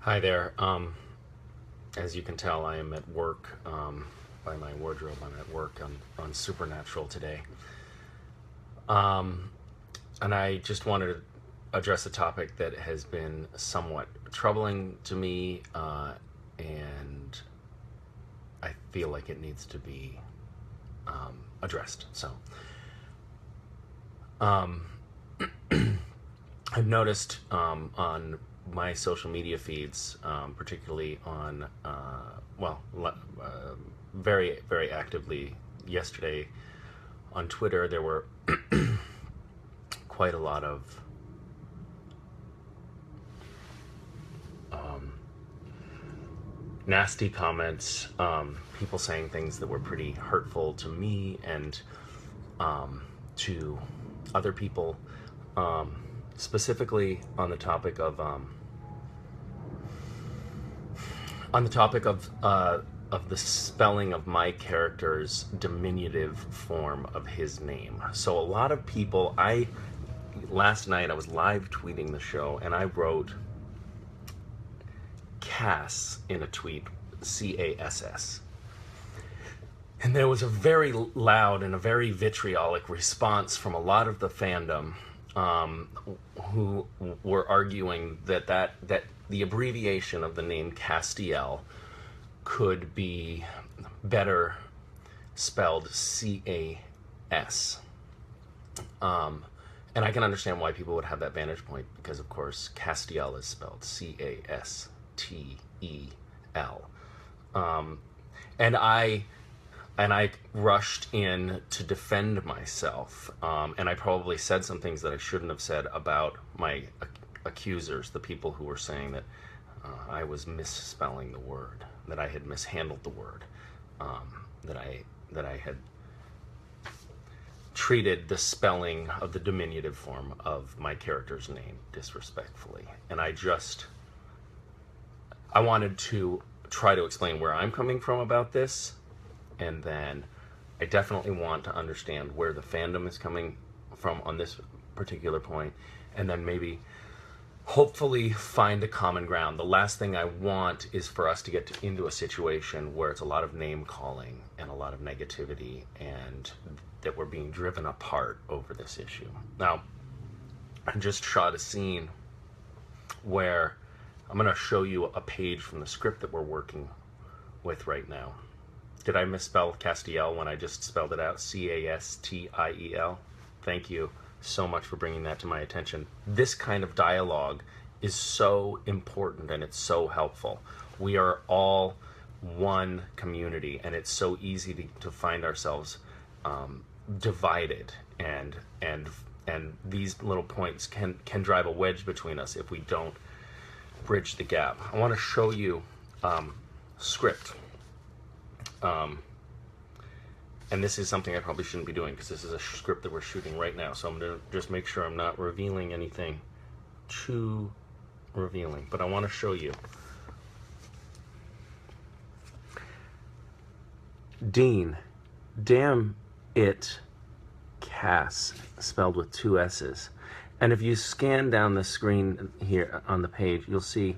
Hi there. As you can tell, I am at work. By my wardrobe, I'm at work on Supernatural today. And I just wanted to address a topic that has been somewhat troubling to me, and I feel like it needs to be addressed. So, I've noticed on my social media feeds, particularly on, very, very actively yesterday on Twitter, there were quite a lot of nasty comments, people saying things that were pretty hurtful to me and to other people, specifically on the topic of the spelling of my character's diminutive form of his name. So a lot of people, last night I was live tweeting the show and I wrote Cass in a tweet, Cass. And there was a very loud and a very vitriolic response from a lot of the fandom, who were arguing that the abbreviation of the name Castiel could be better spelled Cas. And I can understand why people would have that vantage point because, of course, Castiel is spelled Castel. And I rushed in to defend myself, and I probably said some things that I shouldn't have said about my accusers, the people who were saying that I was misspelling the word, that I had mishandled the word, that I had treated the spelling of the diminutive form of my character's name disrespectfully. And I wanted to try to explain where I'm coming from about this, and then I definitely want to understand where the fandom is coming from on this particular point, and then maybe hopefully find a common ground. The last thing I want is for us to get into a situation where it's a lot of name calling and a lot of negativity, and that we're being driven apart over this issue. Now, I just shot a scene where I'm going to show you a page from the script that we're working with right now. Did I misspell Castiel when I just spelled it out? Castiel? Thank you so much for bringing that to my attention. This kind of dialogue is so important and it's so helpful. We are all one community, and it's so easy to find ourselves divided, and these little points can drive a wedge between us if we don't bridge the gap. I want to show you script. And this is something I probably shouldn't be doing because this is a script that we're shooting right now. So I'm going to just make sure I'm not revealing anything too revealing. But I want to show you. Dean, damn it, Cass, spelled with two S's. And if you scan down the screen here on the page, you'll see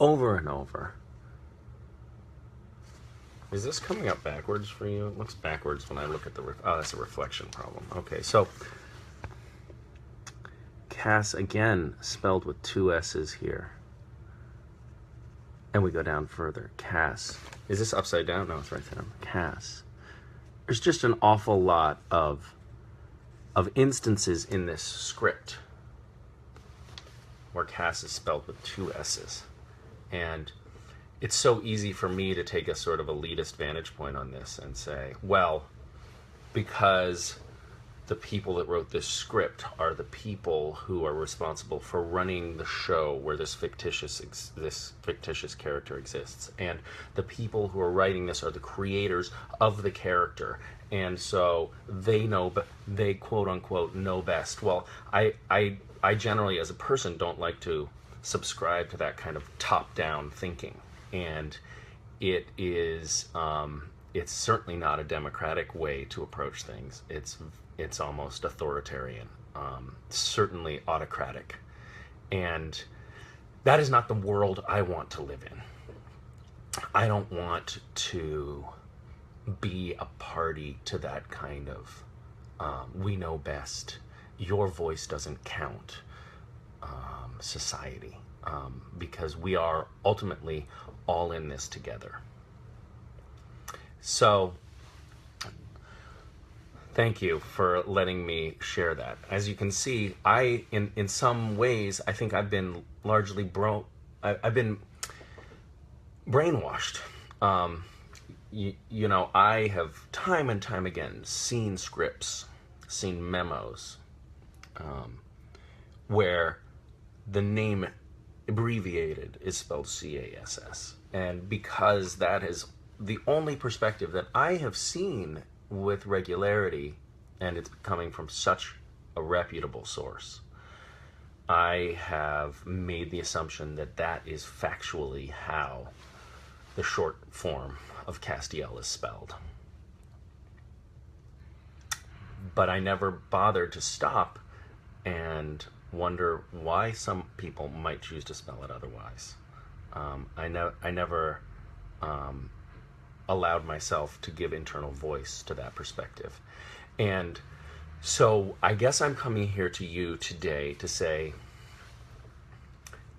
over and over. Is this coming up backwards for you? It looks backwards when I look at the... oh, that's a reflection problem. Okay, so Cass, again, spelled with two S's here. And we go down further. Cass. Is this upside down? No, it's right down. Cass. There's just an awful lot of instances in this script where Cass is spelled with two S's. And it's so easy for me to take a sort of elitist vantage point on this and say, well, because the people that wrote this script are the people who are responsible for running the show where this fictitious character exists, and the people who are writing this are the creators of the character, and so they know, but they quote unquote know best. Well, I generally, as a person, don't like to subscribe to that kind of top-down thinking, and it is it's certainly not a democratic way to approach things. It's almost authoritarian, certainly autocratic. And that is not the world I want to live in. I don't want to be a party to that kind of we know best, your voice doesn't count society, because we are ultimately all in this together. So thank you for letting me share that. As you can see, in some ways, I think I've been largely I've been brainwashed. You know, I have time and time again seen scripts, seen memos, where the name abbreviated is spelled CASS. And because that is the only perspective that I have seen with regularity, and it's coming from such a reputable source, I have made the assumption that that is factually how the short form of Castiel is spelled. But I never bothered to stop and wonder why some people might choose to spell it otherwise. I never allowed myself to give internal voice to that perspective. And so I guess I'm coming here to you today to say,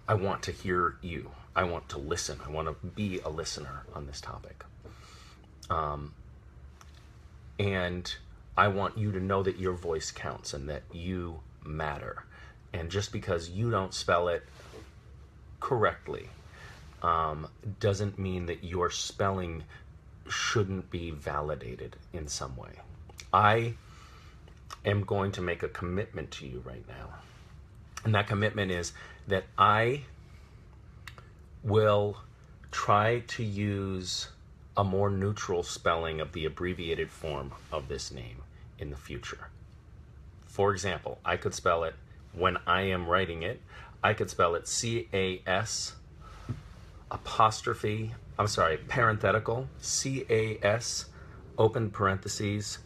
I want to hear you. I want to listen. I want to be a listener on this topic. And I want you to know that your voice counts and that you matter. And just because you don't spell it correctly doesn't mean that your spelling shouldn't be validated in some way. I am going to make a commitment to you right now. And that commitment is that I will try to use a more neutral spelling of the abbreviated form of this name in the future. For example, I could spell it, when I am writing it, I could spell it C-A-S apostrophe, I'm sorry, parenthetical, C-A-S, open parentheses,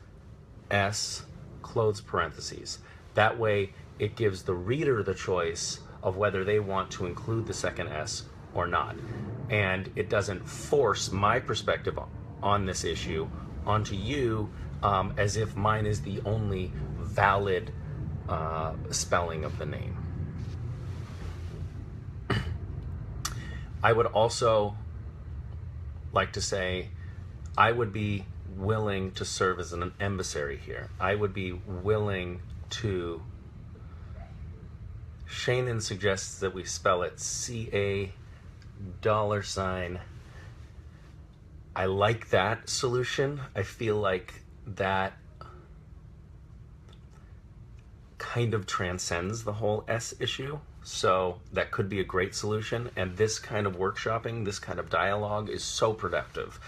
S, close parentheses. That way, it gives the reader the choice of whether they want to include the second S or not. And it doesn't force my perspective on this issue onto you as if mine is the only valid spelling of the name. I would also like to say I would be willing to serve as an emissary here. I would be willing to... Shannon suggests that we spell it C-A $. I like that solution. I feel like that kind of transcends the whole S issue. So that could be a great solution. And this kind of workshopping, this kind of dialogue is so productive.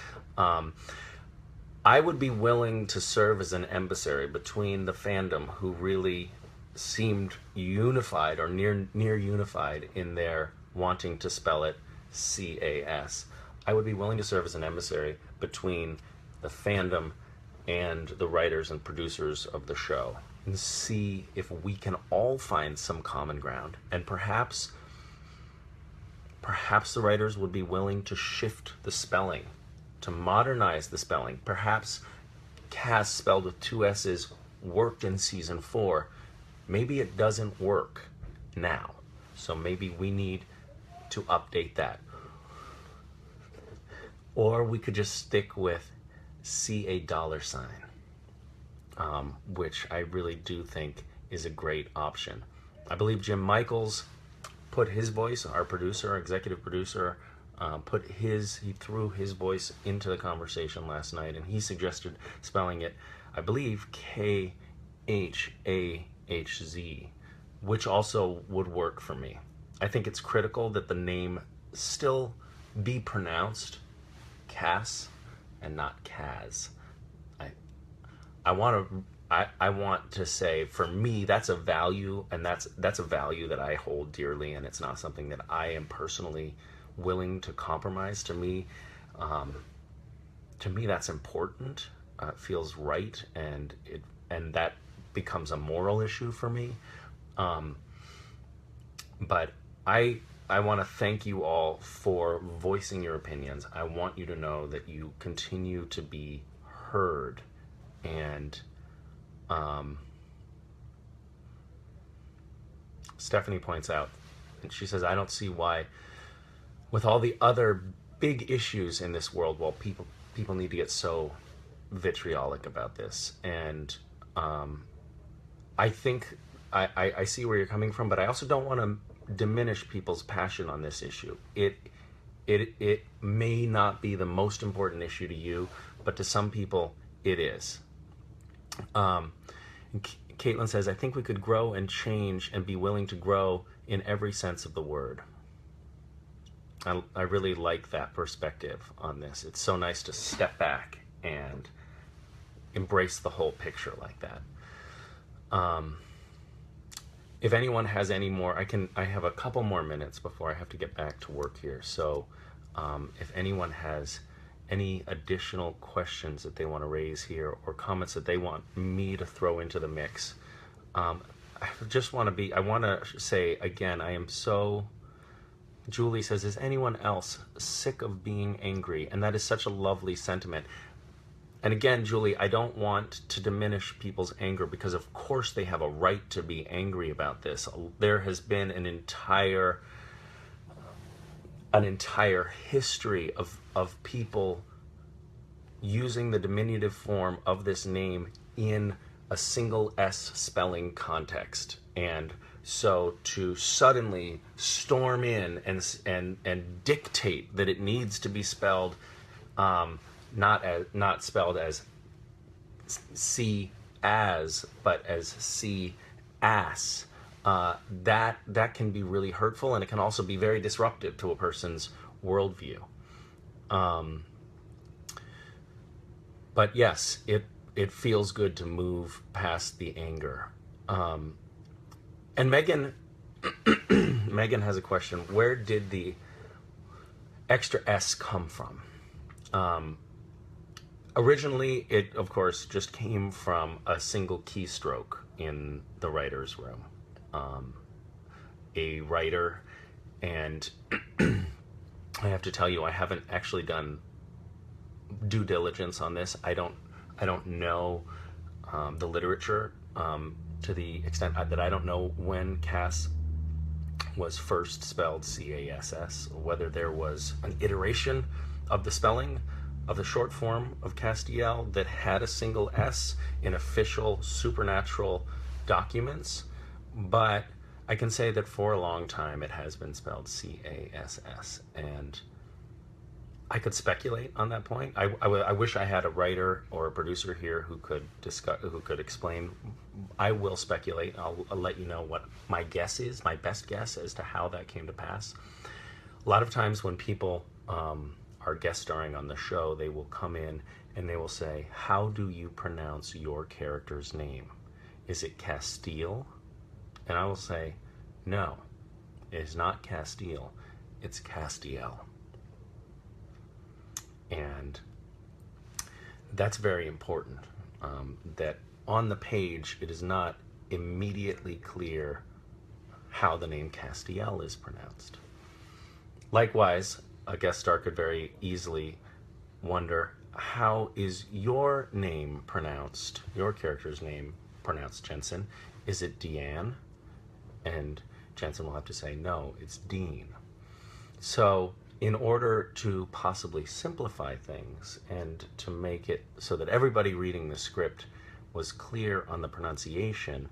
I would be willing to serve as an emissary between the fandom, who really seemed unified or near unified in their wanting to spell it C-A-S. I would be willing to serve as an emissary between the fandom and the writers and producers of the show and see if we can all find some common ground. And perhaps the writers would be willing to shift the spelling, to modernize the spelling. Perhaps Cass spelled with 2 S's worked in season 4. Maybe it doesn't work now. So maybe we need to update that. Or we could just stick with C-A $, which I really do think is a great option. I believe Jim Michaels put his voice, our producer, our executive producer, he threw his voice into the conversation last night, and he suggested spelling it, I believe, K-H-A-H-Z, which also would work for me. I think it's critical that the name still be pronounced Cass and not Kaz. I want to say, for me, that's a value, and that's a value that I hold dearly, and it's not something that I am personally willing to compromise. To me, that's important. It feels right, and that becomes a moral issue for me. But I I want to thank you all for voicing your opinions. I want you to know that you continue to be heard. And Stephanie points out, and she says, I don't see why, with all the other big issues in this world, well, people need to get so vitriolic about this. And I think I see where you're coming from, but I also don't want to diminish people's passion on this issue. It may not be the most important issue to you, but to some people it is. Caitlin says, I think we could grow and change and be willing to grow in every sense of the word. I really like that perspective on this. It's so nice to step back and embrace the whole picture like that. If anyone has any more, I have a couple more minutes before I have to get back to work here. So if anyone has any additional questions that they want to raise here or comments that they want me to throw into the mix, I want to say again, I am so... Julie says, is anyone else sick of being angry? And that is such a lovely sentiment. And again, Julie, I don't want to diminish people's anger, because of course they have a right to be angry about this. There has been an entire history of people using the diminutive form of this name in a single S spelling context. And so to suddenly storm in and dictate that it needs to be spelled not spelled as C as, but as C ass, that can be really hurtful, and it can also be very disruptive to a person's worldview. But yes, it feels good to move past the anger. And Megan has a question. Where did the extra S come from? Originally, it, of course, just came from a single keystroke in the writer's room. A writer, and I have to tell you, I haven't actually done due diligence on this. I don't know the literature to the extent that I don't know when Cass was first spelled C-A-S-S, whether there was an iteration of the spelling of the short form of Castiel that had a single S in official supernatural documents, but I can say that for a long time it has been spelled C-A-S-S, and I could speculate on that point. I wish I had a writer or a producer here who could discuss, who could explain. I will speculate. I'll let you know what my guess is, my best guess as to how that came to pass. A lot of times when people are guest starring on the show, they will come in and they will say, how do you pronounce your character's name? Is it Castiel? And I will say, no, it is not Castiel, it's Castiel. And that's very important, that on the page it is not immediately clear how the name Castiel is pronounced. Likewise, a guest star could very easily wonder, how is your name pronounced, your character's name pronounced, Jensen? Is it Deanne? And Jensen will have to say, no, it's Dean. So in order to possibly simplify things and to make it so that everybody reading the script was clear on the pronunciation,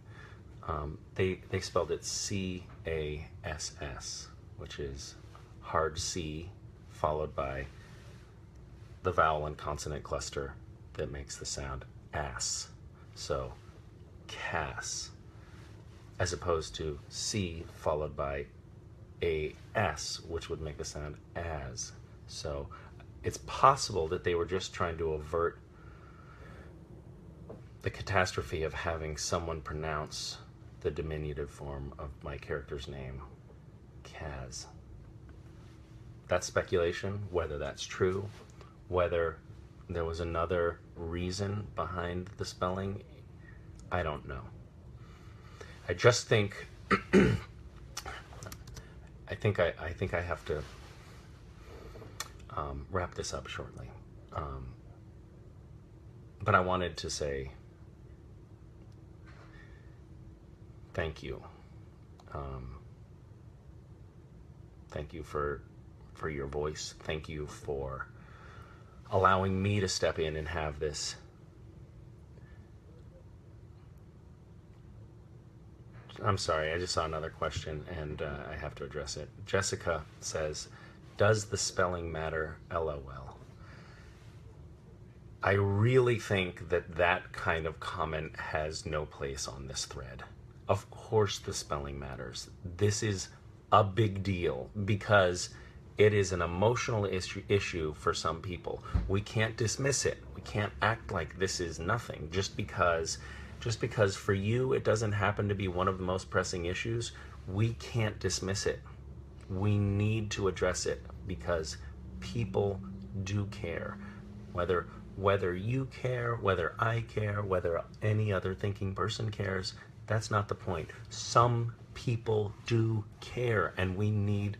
they spelled it C-A-S-S, which is hard C followed by the vowel and consonant cluster that makes the sound ass. So Cass, as opposed to C followed by a S, which would make the sound as. So it's possible that they were just trying to avert the catastrophe of having someone pronounce the diminutive form of my character's name, Kaz. That's speculation, whether that's true, whether there was another reason behind the spelling, I don't know. I just think I think I have to wrap this up shortly. But I wanted to say thank you. Thank you for your voice. Thank you for allowing me to step in and have this. I'm sorry, I just saw another question and I have to address it. Jessica says, does the spelling matter? LOL. I really think that that kind of comment has no place on this thread. Of course the spelling matters. This is a big deal because it is an emotional issue for some people. We can't dismiss it. We can't act like this is nothing just because for you it doesn't happen to be one of the most pressing issues. We can't dismiss it. We need to address it because people do care. Whether you care, whether I care, whether any other thinking person cares, that's not the point. Some people do care, and we need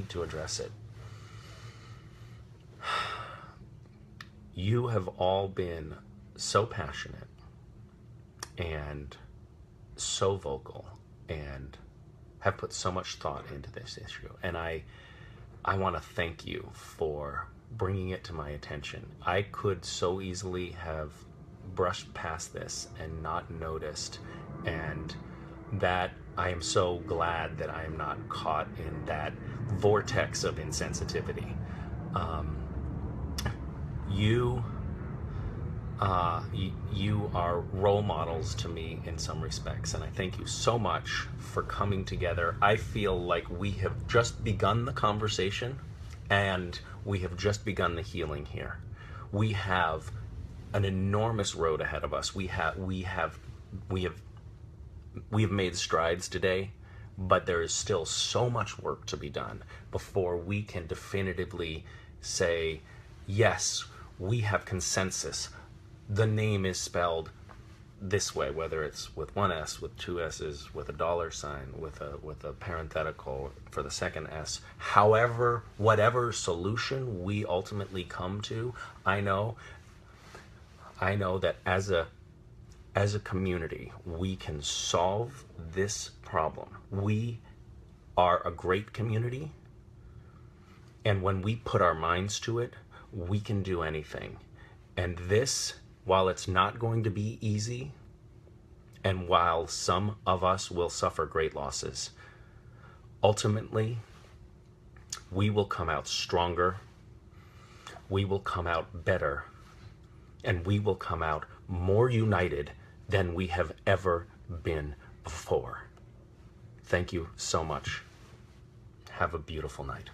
to address it. You have all been so passionate and so vocal and have put so much thought into this issue, and I want to thank you for bringing it to my attention. I could so easily have brushed past this and not noticed, and that I am so glad that I am not caught in that vortex of insensitivity. You are role models to me in some respects, and I thank you so much for coming together. I feel like we have just begun the conversation, and we have just begun the healing here. We have an enormous road ahead of us. We have made strides today, but there is still so much work to be done before we can definitively say, yes, we have consensus. The name is spelled this way, whether it's with one S, with two S's, with a dollar sign, with a parenthetical for the second S. However, whatever solution we ultimately come to, I know that as a community, we can solve this problem. We are a great community, and when we put our minds to it, we can do anything. And this, while it's not going to be easy, and while some of us will suffer great losses, ultimately, we will come out stronger, we will come out better, and we will come out more united than we have ever been before. Thank you so much. Have a beautiful night.